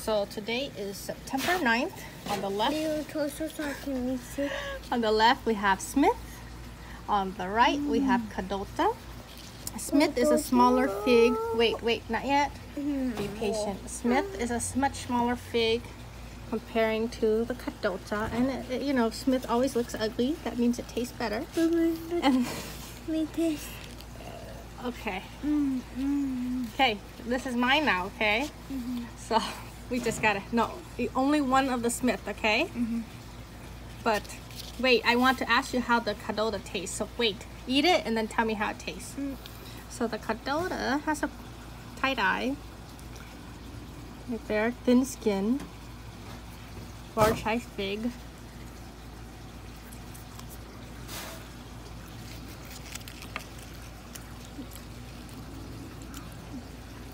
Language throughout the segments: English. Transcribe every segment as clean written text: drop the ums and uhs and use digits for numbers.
So today is September 9th. On the left, we have Smith. On the right, we have Kadota. Smith is a smaller fig. Wait, not yet. Be patient. Smith is a much smaller fig comparing to the Kadota. And you know, Smith always looks ugly. That means it tastes better. And okay. Okay, this is mine now, okay? So we just gotta, no, only one of the Smith, okay? But wait, I want to ask you how the Kadota tastes. So wait, eat it and then tell me how it tastes. So the Kadota has a tight eye, right there, thin skin, large size fig.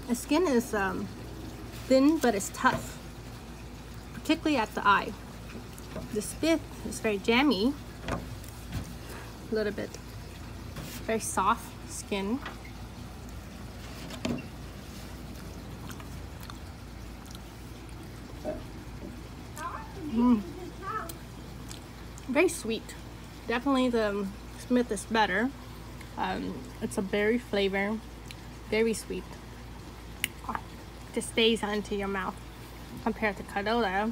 The skin is thin, but it's tough, particularly at the eye. The Smith is very jammy, a little bit, very soft skin. Very sweet. Definitely the Smith is better. It's a berry flavor, very sweet. Just stays onto your mouth compared to Kadota.